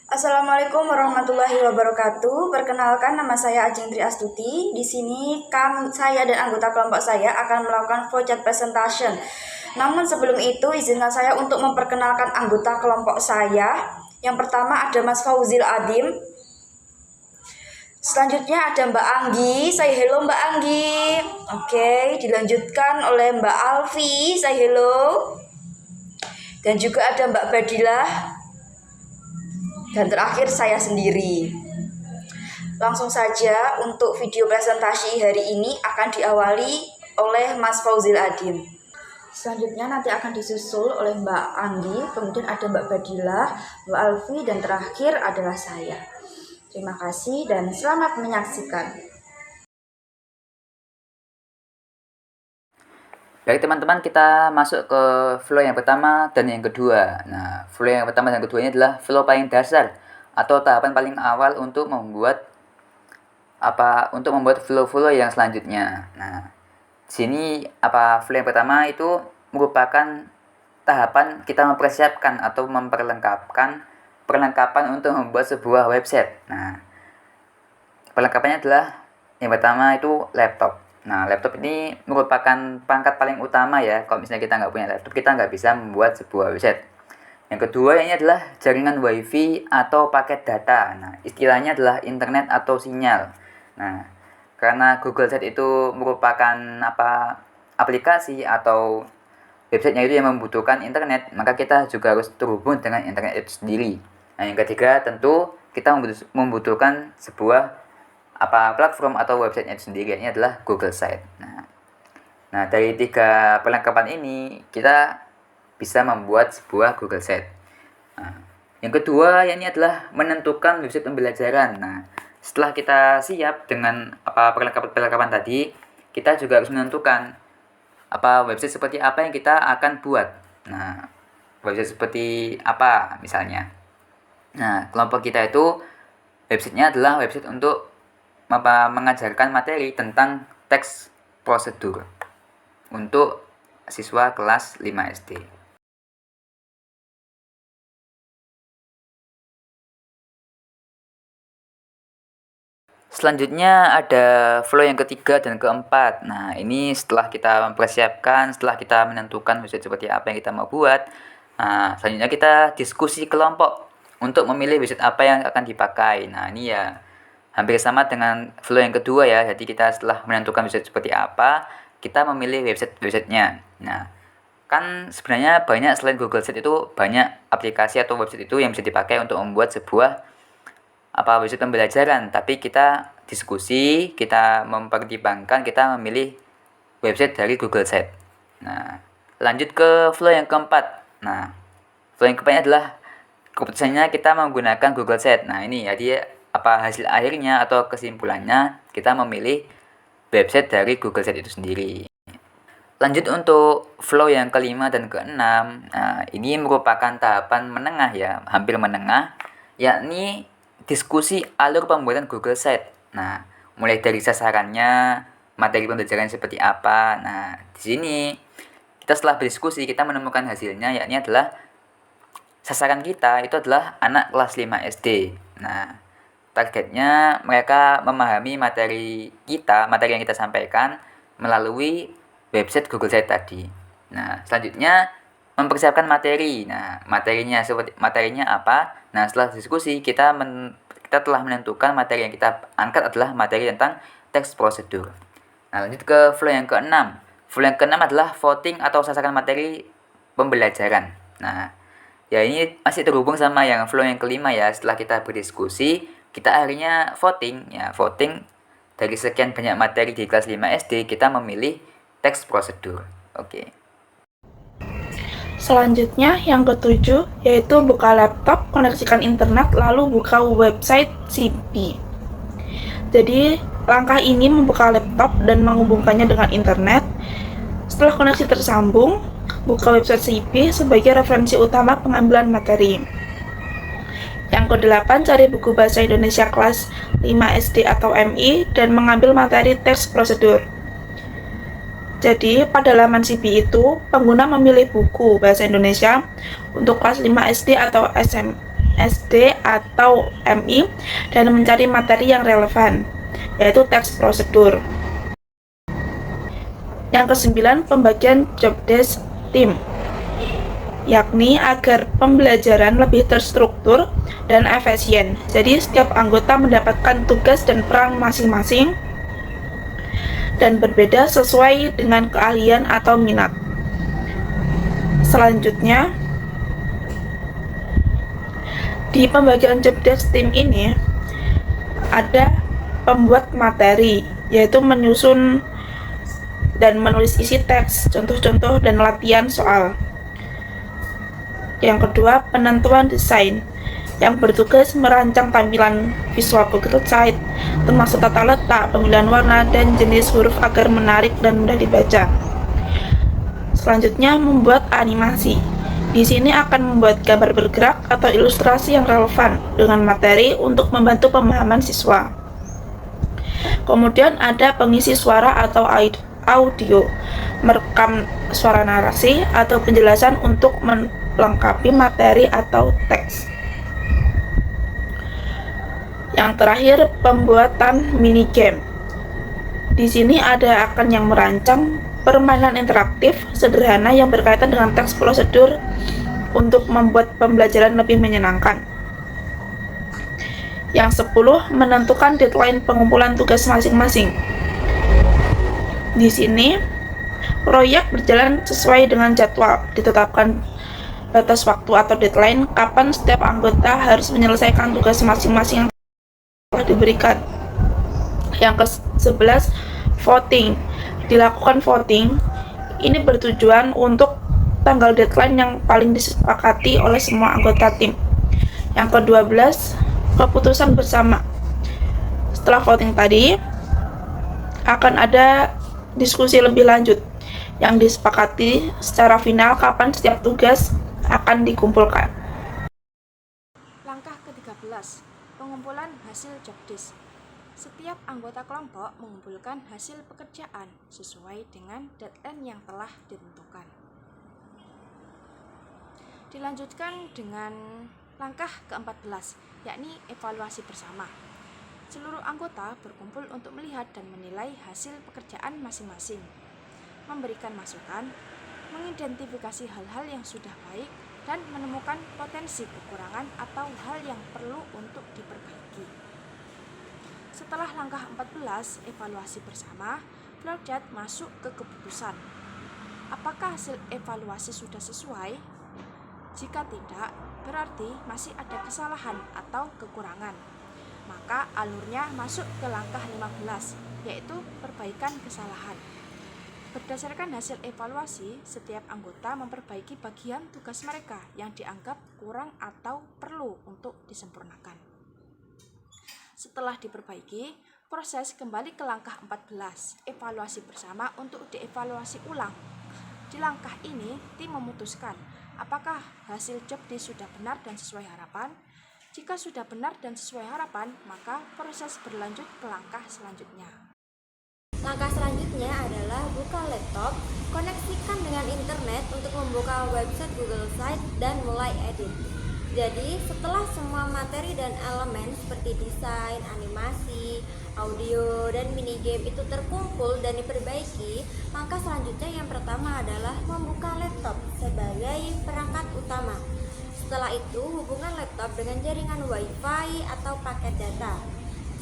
Assalamualaikum warahmatullahi wabarakatuh. Perkenalkan, nama saya Ajeng Tri Astuti. Di sini saya dan anggota kelompok saya akan melakukan flowchart presentation. Namun sebelum itu, izinkan saya untuk memperkenalkan anggota kelompok saya. Yang pertama ada Mas Fauzil Adim. Selanjutnya ada Mbak Anggi. Say hello Mbak Anggi. Oke, dilanjutkan oleh Mbak Alfi. Say hello. Dan juga ada Mbak Badilah. Dan terakhir saya sendiri. Langsung saja untuk video presentasi hari ini akan diawali oleh Mas Fauzil Adim. Selanjutnya nanti akan disusul oleh Mbak Anggi, kemudian ada Mbak Badilah, Mbak Alfi, dan terakhir adalah saya. Terima kasih dan selamat menyaksikan. Baik teman-teman, kita masuk ke flow yang pertama dan yang kedua. Nah, flow yang pertama dan kedua ini adalah flow paling dasar atau tahapan paling awal untuk membuat flow-flow yang selanjutnya. Nah, sini flow yang pertama itu merupakan tahapan kita mempersiapkan atau perlengkapan untuk membuat sebuah website. Nah, perlengkapannya adalah yang pertama itu laptop. Nah, laptop ini merupakan perangkat paling utama ya. Kalau misalnya kita nggak punya laptop, kita nggak bisa membuat sebuah website. Yang kedua ini adalah jaringan wifi atau paket data. Nah, istilahnya adalah internet atau sinyal. Nah, karena Google Site itu merupakan aplikasi atau websitenya itu yang membutuhkan internet, maka kita juga harus terhubung dengan internet itu sendiri. Nah, yang ketiga tentu kita membutuhkan sebuah platform atau websitenya itu sendiri, ini adalah Google Site. Nah, dari tiga perlengkapan ini kita bisa membuat sebuah Google Site. Nah, yang kedua ini adalah menentukan website pembelajaran. Nah, setelah kita siap dengan perlengkapan tadi, kita juga harus menentukan website seperti apa yang kita akan buat. Nah, website seperti apa misalnya. Nah, kelompok kita itu websitenya adalah website untuk mengajarkan materi tentang teks prosedur untuk siswa kelas 5 SD. Selanjutnya ada flow yang ketiga dan keempat. Nah, ini setelah kita mempersiapkan, setelah kita menentukan website seperti apa yang kita mau buat, selanjutnya kita diskusi kelompok untuk memilih website apa yang akan dipakai. Nah, ini ya hampir sama dengan flow yang kedua ya. Jadi kita setelah menentukan website seperti apa, kita memilih websitenya. Nah, kan sebenarnya banyak selain Google Site itu banyak aplikasi atau website itu yang bisa dipakai untuk membuat sebuah website pembelajaran. Tapi kita diskusi, kita mempertimbangkan, kita memilih website dari Google Site. Nah, lanjut ke flow yang keempat. Nah, flow yang keempatnya adalah keputusannya kita menggunakan Google Site. Nah, ini jadi hasil akhirnya atau kesimpulannya kita memilih website dari Google Site itu sendiri. Lanjut untuk flow yang kelima dan keenam. Nah, ini merupakan tahapan menengah ya, hampir menengah, yakni diskusi alur pembuatan Google Site. Nah, mulai dari sasarannya, materi pembelajaran seperti apa. Nah, di sini kita setelah berdiskusi kita menemukan hasilnya, yakni adalah sasaran kita itu adalah anak kelas 5 SD. Nah, targetnya mereka memahami materi yang kita sampaikan melalui website Google Site tadi. Nah, selanjutnya mempersiapkan materi. Nah, materinya apa? Nah, setelah diskusi kita telah menentukan materi yang kita angkat adalah materi tentang teks prosedur. Nah, lanjut ke flow yang keenam. Flow yang keenam adalah voting atau sasaran materi pembelajaran. Nah, ya ini masih terhubung sama yang flow yang kelima ya. Setelah kita berdiskusi, kita akhirnya voting. Ya, voting dari sekian banyak materi di kelas 5 SD, kita memilih teks prosedur. Oke. Selanjutnya yang ketujuh yaitu buka laptop, koneksikan internet, lalu buka website CP. Jadi langkah ini membuka laptop dan menghubungkannya dengan internet. Setelah koneksi tersambung, buka website CP sebagai referensi utama pengambilan materi. Yang ke-8, cari buku bahasa Indonesia kelas 5 SD atau MI dan mengambil materi teks prosedur. Jadi, pada laman CP itu, pengguna memilih buku bahasa Indonesia untuk kelas 5 SD atau SM. SD atau MI dan mencari materi yang relevan, yaitu teks prosedur. Yang kesembilan, pembagian job desk tim, yakni agar pembelajaran lebih terstruktur dan efisien. Jadi setiap anggota mendapatkan tugas dan peran masing-masing dan berbeda sesuai dengan keahlian atau minat. Selanjutnya, di pembagian job desk tim ini ada pembuat materi, yaitu menyusun dan menulis isi teks, contoh-contoh dan latihan soal. Yang kedua, penentuan desain, yang bertugas merancang tampilan visual Google Site, termasuk tata letak, pemilihan warna, dan jenis huruf agar menarik dan mudah dibaca. Selanjutnya, membuat animasi. Di sini akan membuat gambar bergerak atau ilustrasi yang relevan dengan materi untuk membantu pemahaman siswa. Kemudian ada pengisi suara atau audio, merekam suara narasi atau penjelasan untuk melengkapi materi atau teks. Yang terakhir, pembuatan mini game. Di sini ada akan yang merancang permainan interaktif sederhana yang berkaitan dengan teks prosedur untuk membuat pembelajaran lebih menyenangkan. Yang 10, menentukan deadline pengumpulan tugas masing-masing. Di sini, proyek berjalan sesuai dengan jadwal, ditetapkan batas waktu atau deadline kapan setiap anggota harus menyelesaikan tugas masing-masing yang telah diberikan. Yang ke-11, voting. Dilakukan voting. Ini bertujuan untuk tanggal deadline yang paling disepakati oleh semua anggota tim. Yang ke-12, keputusan bersama. Setelah voting tadi, akan ada diskusi lebih lanjut yang disepakati secara final kapan setiap tugas akan dikumpulkan. Langkah ke-13, pengumpulan hasil job desk. Setiap anggota kelompok mengumpulkan hasil pekerjaan sesuai dengan deadline yang telah ditentukan. Dilanjutkan dengan langkah ke-14, yakni evaluasi bersama. Seluruh anggota berkumpul untuk melihat dan menilai hasil pekerjaan masing-masing, memberikan masukan, mengidentifikasi hal-hal yang sudah baik, dan menemukan potensi kekurangan atau hal yang perlu untuk diperbaiki. Setelah langkah 14, evaluasi bersama, flowchart masuk ke keputusan. Apakah hasil evaluasi sudah sesuai? Jika tidak, berarti masih ada kesalahan atau kekurangan. Maka alurnya masuk ke langkah 15, yaitu perbaikan kesalahan. Berdasarkan hasil evaluasi, setiap anggota memperbaiki bagian tugas mereka yang dianggap kurang atau perlu untuk disempurnakan. Setelah diperbaiki, proses kembali ke langkah 14, evaluasi bersama untuk dievaluasi ulang. Di langkah ini, tim memutuskan apakah hasil job desk sudah benar dan sesuai harapan. Jika sudah benar dan sesuai harapan, maka proses berlanjut ke langkah selanjutnya. Langkah selanjutnya adalah buka laptop, koneksikan dengan internet untuk membuka website Google Site dan mulai edit. Jadi, setelah semua materi dan elemen seperti desain, animasi, audio, dan minigame itu terkumpul dan diperbaiki, langkah selanjutnya yang pertama adalah membuka laptop sebagai perangkat utama. Setelah itu, hubungkan laptop dengan jaringan Wi-Fi atau paket data.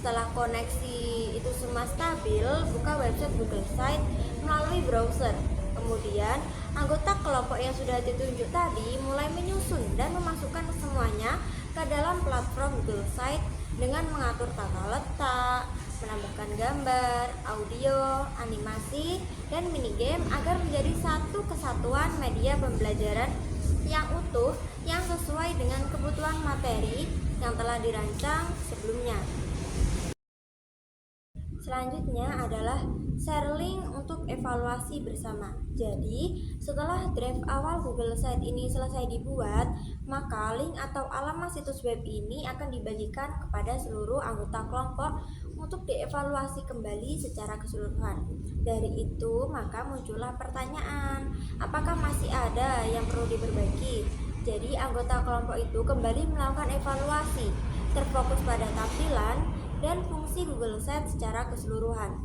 Setelah koneksi itu semua stabil, buka website Google Site melalui browser. Kemudian, anggota kelompok yang sudah ditunjuk tadi mulai menyusun dan memasukkan semuanya ke dalam platform Google Site dengan mengatur tata letak, menambahkan gambar, audio, animasi, dan minigame agar menjadi satu kesatuan media pembelajaran yang utuh yang sesuai dengan kebutuhan materi yang telah dirancang sebelumnya. Selanjutnya adalah share link untuk evaluasi bersama. Jadi, setelah draft awal Google Site ini selesai dibuat, maka link atau alamat situs web ini akan dibagikan kepada seluruh anggota kelompok untuk dievaluasi kembali secara keseluruhan. Dari itu, maka muncullah pertanyaan, apakah masih ada yang perlu diperbaiki? Jadi anggota kelompok itu kembali melakukan evaluasi, terfokus pada tampilan dan fungsi Google Sites secara keseluruhan.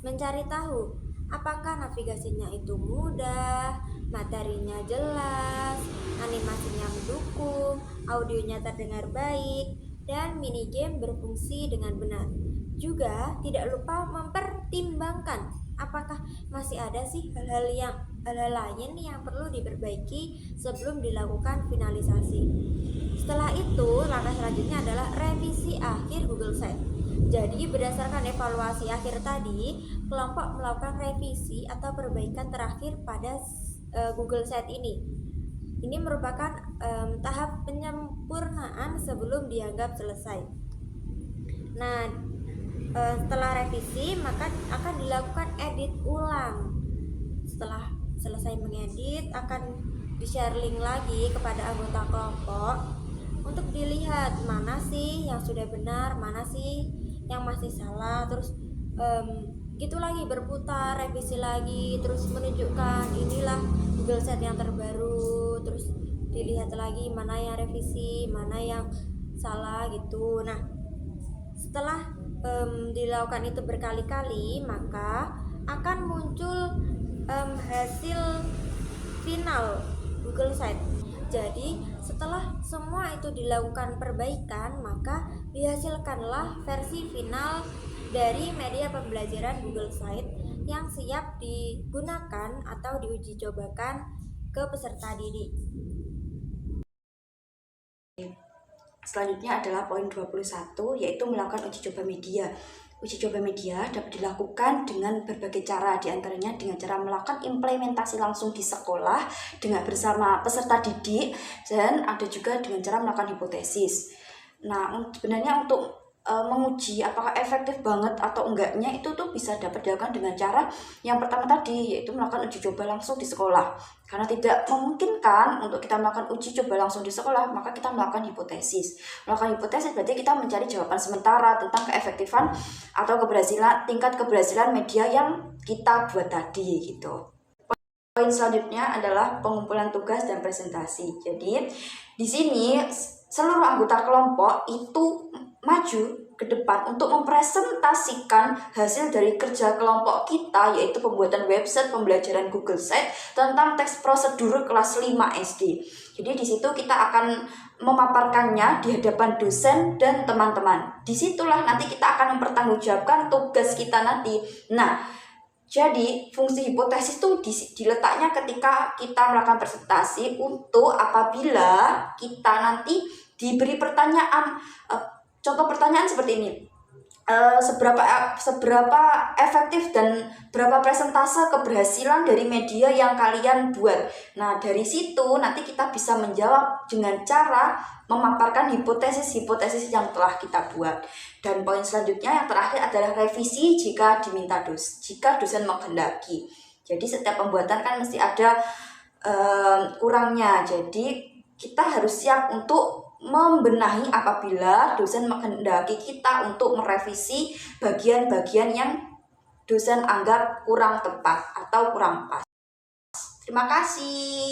Mencari tahu apakah navigasinya itu mudah, materinya jelas, animasinya mendukung, audionya terdengar baik, dan minigame berfungsi dengan benar. Juga tidak lupa mempertimbangkan apakah masih ada sih hal-hal lain yang perlu diperbaiki sebelum dilakukan finalisasi. Setelah itu, langkah selanjutnya adalah revisi akhir Google Sites. Jadi berdasarkan evaluasi akhir tadi, kelompok melakukan revisi atau perbaikan terakhir pada Google Sites ini. Ini merupakan tahap penyempurnaan sebelum dianggap selesai. Nah, setelah revisi maka akan dilakukan edit ulang. Setelah selesai mengedit, akan di-share link lagi kepada anggota kelompok untuk dilihat mana sih yang sudah benar, mana sih yang masih salah, terus gitu lagi berputar, revisi lagi, terus menunjukkan inilah Google Sites yang terbaru, terus dilihat lagi mana yang revisi, mana yang salah gitu. Nah, setelah dilakukan itu berkali-kali, maka akan muncul hasil final Google Sites. Jadi setelah semua itu dilakukan perbaikan, maka dihasilkanlah versi final dari media pembelajaran Google Sites yang siap digunakan atau diuji cobakan ke peserta didik. Selanjutnya adalah poin 21, yaitu melakukan uji coba media. Uji coba media dapat dilakukan dengan berbagai cara, diantaranya dengan cara melakukan implementasi langsung di sekolah dengan bersama peserta didik, dan ada juga dengan cara melakukan hipotesis. Nah, sebenarnya untuk menguji apakah efektif banget atau enggaknya itu tuh bisa dapat dilakukan dengan cara yang pertama tadi, yaitu melakukan uji coba langsung di sekolah. Karena tidak memungkinkan untuk kita melakukan uji coba langsung di sekolah, maka kita melakukan hipotesis. Melakukan hipotesis berarti kita mencari jawaban sementara tentang keefektifan atau tingkat keberhasilan media yang kita buat tadi gitu. Poin selanjutnya adalah pengumpulan tugas dan presentasi. Jadi di sini seluruh anggota kelompok itu maju ke depan untuk mempresentasikan hasil dari kerja kelompok kita, yaitu pembuatan website pembelajaran Google Sites tentang teks prosedur kelas 5 SD. Jadi di situ kita akan memaparkannya di hadapan dosen dan teman-teman. Disitulah nanti kita akan mempertanggungjawabkan tugas kita nanti. Nah, jadi fungsi hipotesis itu diletaknya ketika kita melakukan presentasi untuk apabila kita nanti diberi pertanyaan. Contoh pertanyaan seperti ini, seberapa efektif dan berapa persentase keberhasilan dari media yang kalian buat. Nah, dari situ nanti kita bisa menjawab dengan cara memaparkan hipotesis yang telah kita buat. Dan poin selanjutnya yang terakhir adalah revisi jika diminta jika dosen menghendaki. Jadi setiap pembuatan kan mesti ada kurangnya. Jadi kita harus siap untuk membenahi apabila dosen menghendaki kita untuk merevisi bagian-bagian yang dosen anggap kurang tepat atau kurang pas. Terima kasih.